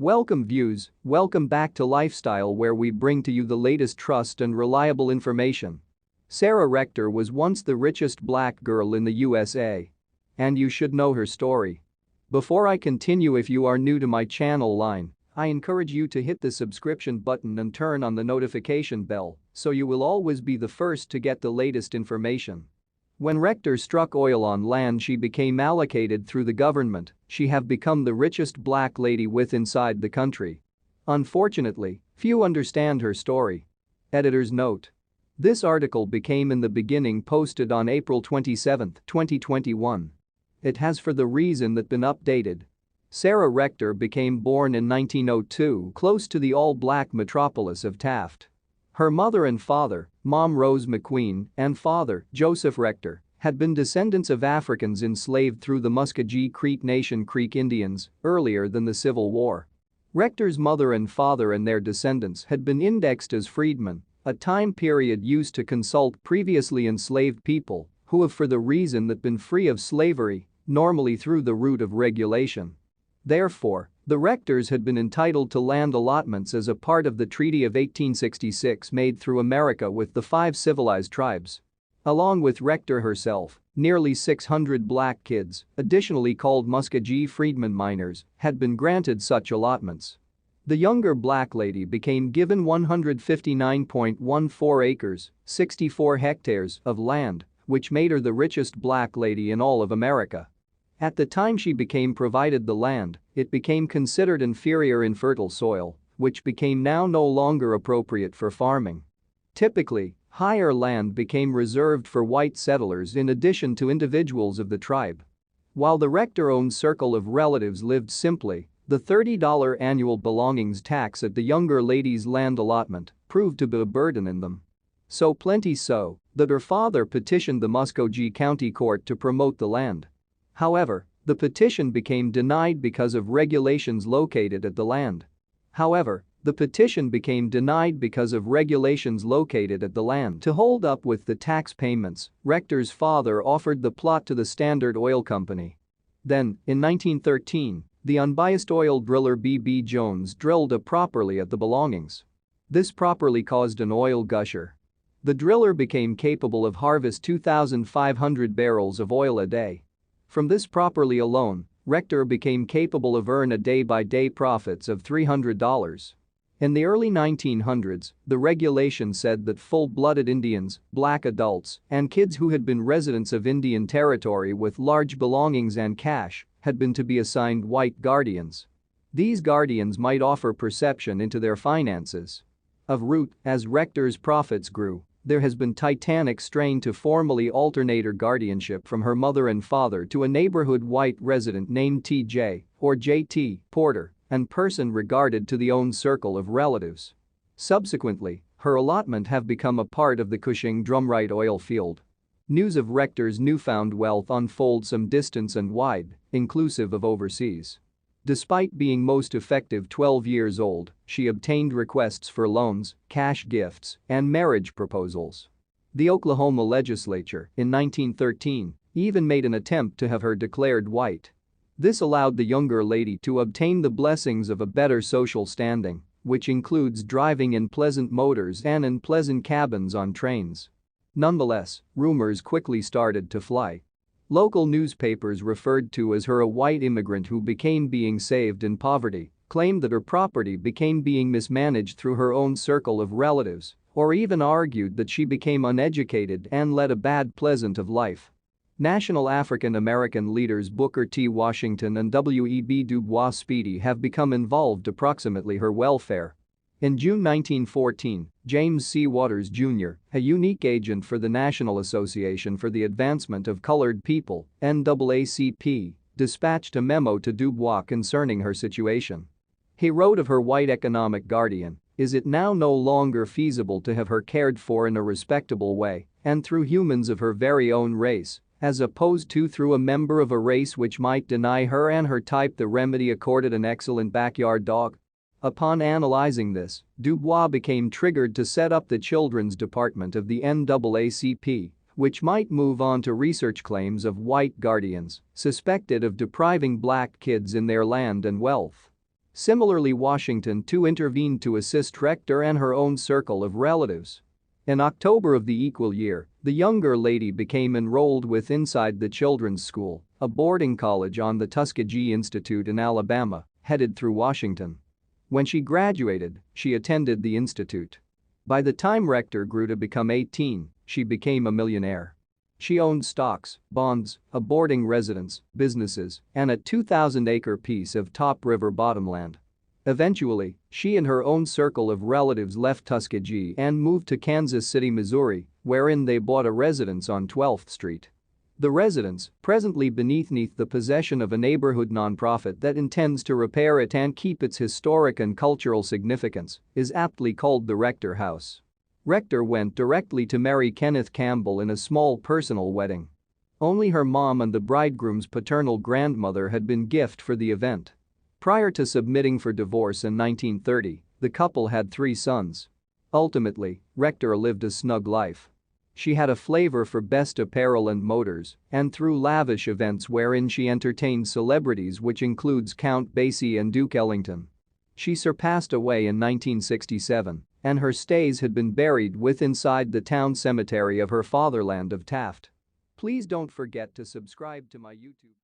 Welcome viewers, welcome back to Lifestyle where we bring to you the latest trust and reliable information. Sarah Rector was once the richest black girl in the USA. And you should know her story. Before I continue, if you are new to my channel I encourage you to hit the subscription button and turn on the notification bell so you will always be the first to get the latest information. When Rector struck oil on land she became allocated through the government, she have become the richest black lady inside the country. Unfortunately, few understand her story. Editor's note. This article became in the beginning posted on April 27, 2021. It has for the reason that been updated. Sarah Rector became born in 1902 close to the all-black metropolis of Taft. Her mother and father, Mom Rose McQueen, and father, Joseph Rector, had been descendants of Africans enslaved through the Muskogee Creek Nation Creek Indians earlier than the Civil War. Rector's mother and father and their descendants had been indexed as freedmen, a time period used to consult previously enslaved people who have for the reason that been free of slavery, normally through the route of regulation. Therefore, the Rectors had been entitled to land allotments as a part of the Treaty of 1866 made through America with the 5 civilized tribes. Along with Rector herself, nearly 600 black kids, additionally called Muskogee freedmen minors, had been granted such allotments. The younger black lady became given 159.14 acres, 64 hectares of land, which made her the richest black lady in all of America. At the time she became provided the land, it became considered inferior infertile soil, which became now no longer appropriate for farming. Typically, higher land became reserved for white settlers in addition to individuals of the tribe. While the Rector-owned circle of relatives lived simply, the $30 annual belongings tax at the younger lady's land allotment proved to be a burden in them. So plenty so that her father petitioned the Muskogee County Court to promote the land. However, the petition became denied because of regulations located at the land. To hold up with the tax payments, Rector's father offered the plot to the Standard Oil Company. Then, in 1913, the unbiased oil driller B.B. Jones drilled a properly at the belongings. This properly caused an oil gusher. The driller became capable of harvest 2,500 barrels of oil a day. From this properly alone, Rector became capable of earn a day-by-day profits of $300. In the early 1900s, the regulation said that full-blooded Indians, black adults, and kids who had been residents of Indian Territory with large belongings and cash had been to be assigned white guardians. These guardians might offer perception into their finances. Of root, as Rector's profits grew, there has been titanic strain to formally alternate her guardianship from her mother and father to a neighborhood white resident named T.J. or J.T. Porter, and person regarded to the own circle of relatives. Subsequently, her allotment have become a part of the Cushing Drumright oil field. News of Rector's newfound wealth unfolds some distance and wide, inclusive of overseas. Despite being most effective 12 years old, she obtained requests for loans, cash gifts, and marriage proposals. The Oklahoma legislature, in 1913, even made an attempt to have her declared white. This allowed the younger lady to obtain the blessings of a better social standing, which includes driving in pleasant motors and in pleasant cabins on trains. Nonetheless, rumors quickly started to fly. Local newspapers referred to as her a white immigrant who became being saved in poverty, claimed that her property became being mismanaged through her own circle of relatives, or even argued that she became uneducated and led a bad pleasant of life. National African American leaders Booker T. Washington and W.E.B. Du Bois Speedy have become involved approximately her welfare. In June 1914, James C. Waters, Jr., a unique agent for the National Association for the Advancement of Colored People, NAACP, dispatched a memo to Du Bois concerning her situation. He wrote of her white economic guardian, "Is it now no longer feasible to have her cared for in a respectable way and through humans of her very own race, as opposed to through a member of a race which might deny her and her type the remedy accorded an excellent backyard dog?" Upon analyzing this, Du Bois became triggered to set up the Children's Department of the NAACP, which might move on to research claims of white guardians suspected of depriving black kids in their land and wealth. Similarly, Washington too intervened to assist Rector and her own circle of relatives. In October of the equal year, the younger lady became enrolled with Inside the Children's School, a boarding college on the Tuskegee Institute in Alabama, headed through Washington. When she graduated, she attended the institute. By the time Rector grew to become 18, she became a millionaire. She owned stocks, bonds, a boarding residence, businesses, and a 2,000-acre piece of top river bottomland. Eventually, she and her own circle of relatives left Tuskegee and moved to Kansas City, Missouri, wherein they bought a residence on 12th Street. The residence, presently beneath the possession of a neighborhood nonprofit that intends to repair it and keep its historic and cultural significance, is aptly called the Rector House. Rector went directly to marry Kenneth Campbell in a small personal wedding. Only her mom and the bridegroom's paternal grandmother had been gift for the event. Prior to submitting for divorce in 1930, the couple had 3 sons. Ultimately, Rector lived a snug life. She had a flavor for best apparel and motors, and threw lavish events wherein she entertained celebrities, which includes Count Basie and Duke Ellington. She surpassed away in 1967, and her stays had been buried inside the town cemetery of her fatherland of Taft. Please don't forget to subscribe to my YouTube.